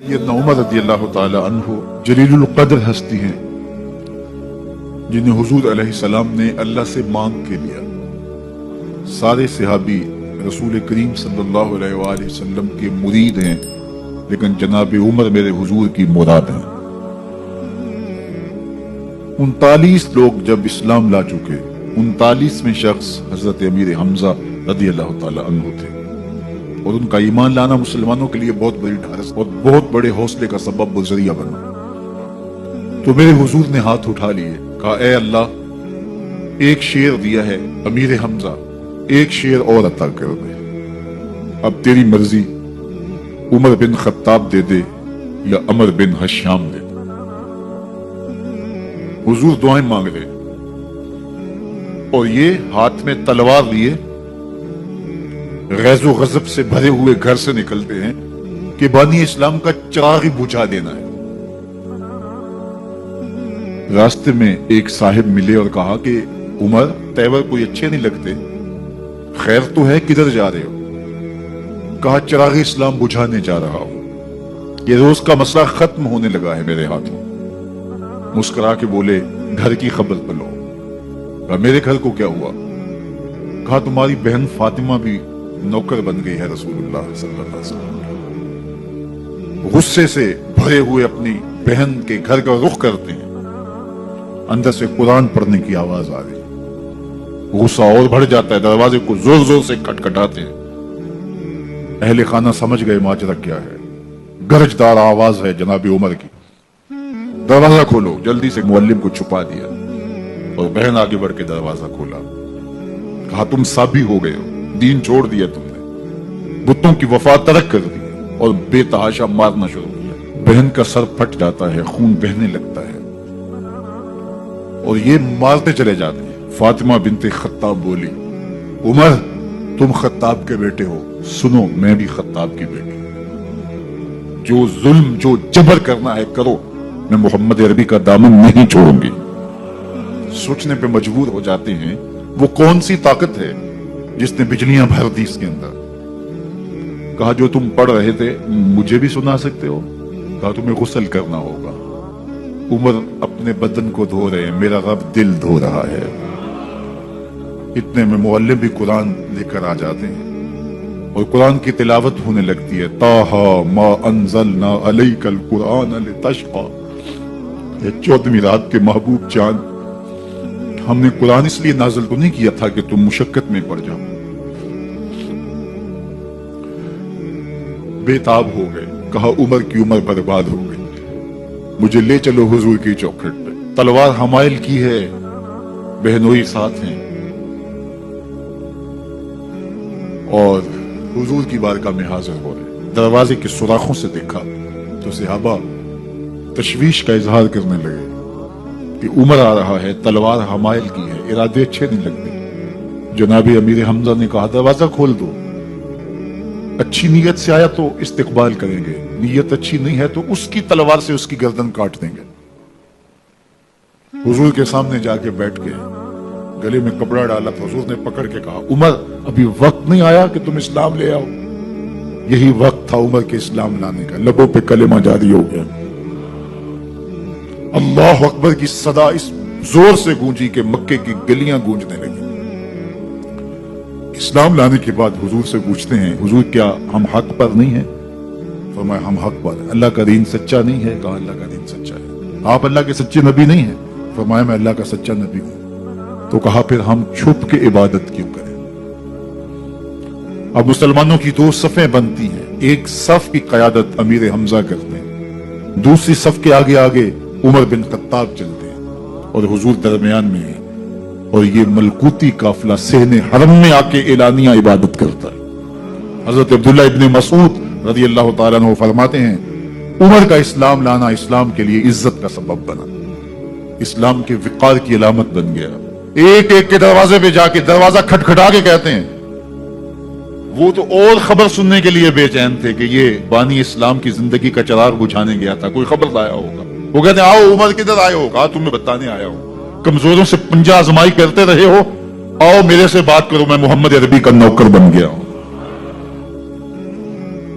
سیدنا عمر رضی اللہ تعالی عنہ جلیل القدر ہستی ہیں جنہیں حضور علیہ السلام نے اللہ سے مانگ کے لیا۔ سارے صحابی رسول کریم صلی اللہ علیہ وآلہ وسلم کے مرید ہیں، لیکن جناب عمر میرے حضور کی مراد ہیں۔ 39 لوگ جب اسلام لا چکے، 39ویں شخص حضرت امیر حمزہ رضی اللہ تعالی عنہ تھے، اور ان کا ایمان لانا مسلمانوں کے لیے بہت بڑی ڈھارس اور بہت بڑے حوصلے کا سبب و ذریعہ بنا۔ تو میرے حضور نے ہاتھ اٹھا لیے، کہا اے اللہ، ایک شیر دیا ہے امیر حمزہ، ایک شیر اور عطا کر دے، اب تیری مرضی، عمر بن خطاب دے دے یا عمر بن حشام دے دے۔ حضور دعائیں مانگ رہے اور یہ ہاتھ میں تلوار لیے غیظ و غضب سے بھرے ہوئے گھر سے نکلتے ہیں کہ بانی اسلام کا چراغ بجھا دینا ہے۔ راستے میں ایک صاحب ملے اور کہا کہ عمر، تیور کوئی اچھے نہیں لگتے، خیر تو ہے، کدھر جا رہے ہو؟ کہا چراغ اسلام بجھانے جا رہا ہوں، یہ روز کا مسئلہ ختم ہونے لگا ہے میرے ہاتھوں۔ مسکرا کے بولے گھر کی خبر پہ لو۔ کہا میرے گھر کو کیا ہوا؟ کہا تمہاری بہن فاطمہ بھی نوکر بن گئی ہے رسول اللہ صلی اللہ علیہ وسلم۔ غصے سے بھرے ہوئے اپنی بہن کے گھر کا رخ کرتے ہیں، اندر سے قرآن پڑھنے کی آواز آ رہی، غصہ اور بڑھ جاتا ہے، دروازے کو زور زور سے کھٹکھٹاتے ہیں۔ اہل خانہ سمجھ گئے ماجرا کیا ہے، گرجدار آواز ہے جناب عمر کی، دروازہ کھولو۔ جلدی سے معلم کو چھپا دیا اور بہن آگے بڑھ کے دروازہ کھولا۔ کہا تم سابی ہو گئے ہو، دین چھوڑ دیا تم نے، بتوں کی وفا ترک کر دی اور بے تحاشا مارنا شروع کیا۔ بہن کا سر پھٹ جاتا ہے، خون بہنے لگتا ہے اور یہ مارتے چلے جاتے ہیں۔ فاطمہ بنت خطاب بولی عمر، تم خطاب کے بیٹے ہو، سنو میں بھی خطاب کی بیٹی، جو ظلم جو جبر کرنا ہے کرو، میں محمد عربی کا دامن نہیں چھوڑوں گی۔ سوچنے پہ مجبور ہو جاتے ہیں وہ کون سی طاقت ہے جس نے بجلیاں بھر دی اس کے اندر۔ کہا جو تم پڑھ رہے تھے مجھے بھی سنا سکتے ہو؟ کہا تمہیں غسل کرنا ہوگا۔ عمر اپنے بدن کو دھو رہے ہیں، میرا رب دل دھو رہا ہے۔ اتنے میں معلم بھی قرآن لے کر آ جاتے ہیں اور قرآن کی تلاوت ہونے لگتی ہے۔ طٰہٰ ما انزلنا علیک القرآن لتشقیٰ، 14ویں رات کے محبوب چاند، ہم نے قرآن اس لیے نازل تو نہیں کیا تھا کہ تم مشقت میں پڑ جاؤ۔ بے تاب ہو گئے، کہا عمر کی عمر برباد ہو گئی، مجھے لے چلو حضور کی چوکھٹ پہ۔ تلوار حمائل کی ہے، بہنوئی ساتھ ہیں، اور حضور کی بارگاہ میں حاضر ہو رہے۔ دروازے کے سوراخوں سے دیکھا تو صحابہ تشویش کا اظہار کرنے لگے کہ عمر آ رہا ہے، تلوار حمائل کی ہے، ارادے اچھے نہیں لگتے۔ جناب امیر حمزہ نے کہا دروازہ کھول دو، اچھی نیت سے آیا تو استقبال کریں گے، نیت اچھی نہیں ہے تو اس کی تلوار سے اس کی گردن کاٹ دیں گے۔ حضور کے سامنے جا کے بیٹھ گئے، گلے میں کپڑا ڈالا تو حضور نے پکڑ کے کہا عمر، ابھی وقت نہیں آیا کہ تم اسلام لے آؤ؟ یہی وقت تھا عمر کے اسلام لانے کا۔ لبوں پہ کلمہ جاری ہو گیا، اللہ اکبر کی صدا اس زور سے گونجی کہ مکے کی گلیاں گونجنے لگی۔ اسلام لانے کے بعد حضور سے پوچھتے ہیں حضور کیا ہم حق پر نہیں ہیں؟ فرمایا ہم حق پر ہیں۔ اللہ کا دین سچا نہیں ہے؟ کہا اللہ کا دین سچا ہے۔ آپ اللہ کے سچے نبی نہیں ہیں؟ فرمایا میں اللہ کا سچا نبی ہوں۔ تو کہا پھر ہم چھپ کے عبادت کیوں کریں؟ اب مسلمانوں کی دو صفیں بنتی ہیں، ایک صف کی قیادت امیر حمزہ کرتے ہیں، دوسری صف کے آگے آگے عمر بن خطاب چلتے ہیں اور حضور درمیان میں ہیں، اور یہ ملکوتی قافلہ صحن حرم میں آ کے اعلانیہ عبادت کرتا ہے۔ حضرت عبداللہ ابن مسعود رضی اللہ تعالیٰ عنہ فرماتے ہیں عمر کا اسلام لانا اسلام کے لیے عزت کا سبب بنا، اسلام کے وقار کی علامت بن گیا۔ ایک ایک کے دروازے پہ جا کے دروازہ کھٹکھٹا کے کہتے ہیں، وہ تو اور خبر سننے کے لیے بے چین تھے کہ یہ بانی اسلام کی زندگی کا چراغ بجھانے گیا تھا، کوئی خبر لایا ہوگا۔ وہ کہتے ہیں آؤ عمر کدھر آئے ہو؟ کہا تمہیں بتانے آیا ہوں، کمزوروں سے پنجہ آزمائی کرتے رہے ہو، آؤ میرے سے بات کرو، میں محمد عربی کا نوکر بن گیا ہوں۔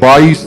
22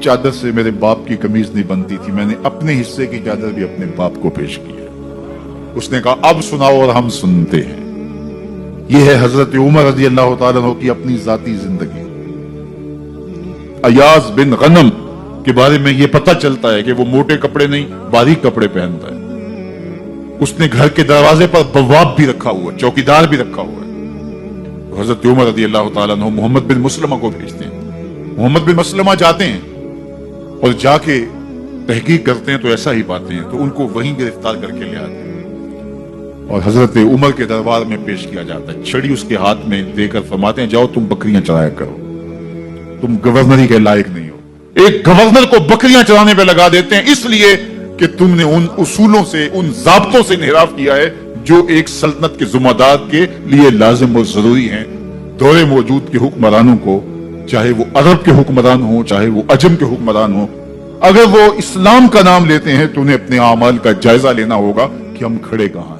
چادر سے میرے باپ کی قمیض نہیں بنتی تھی، میں نے اپنے حصے کی چادر بھی اپنے باپ کو پیش کی ہے۔ اس نے کہا اب سناؤ اور ہم سنتے ہیں۔ یہ ہے حضرت عمر رضی اللہ تعالیٰ عنہ کی اپنی ذاتی زندگی۔ ایاز بن غنم کے بارے میں یہ پتہ چلتا ہے کہ وہ موٹے کپڑے نہیں باریک کپڑے پہنتا ہے۔ اس نے گھر کے دروازے پر بواب بھی رکھا ہوا ہے، چوکیدار بھی رکھا ہوا ہے۔ حضرت عمر رضی اللہ تعالیٰ عنہ محمد بن مسلمہ کو بھیجتے ہیں۔ محمد بن مسلمہ جاتے ہیں اور جا کے تحقیق کرتے ہیں تو ایسا ہی پاتے ہیں، تو ان کو وہیں گرفتار کر کے لے آتے ہیں اور حضرت عمر کے دربار میں پیش کیا جاتا ہے۔ چھڑی اس کے ہاتھ میں دے کر فرماتے ہیں جاؤ تم بکریاں چرایا کرو، تم گورنری کے لائق نہیں ہو۔ ایک گورنر کو بکریاں چرانے پہ لگا دیتے ہیں اس لیے کہ تم نے ان اصولوں سے، ان ضابطوں سے انحراف کیا ہے جو ایک سلطنت کے ذمہ دار کے لیے لازم اور ضروری ہیں۔ دور موجود کے حکمرانوں کو، چاہے وہ عرب کے حکمران ہوں چاہے وہ عجم کے حکمران ہوں، اگر وہ اسلام کا نام لیتے ہیں تو انہیں اپنے اعمال کا جائزہ لینا ہوگا کہ ہم کھڑے کہاں ہیں۔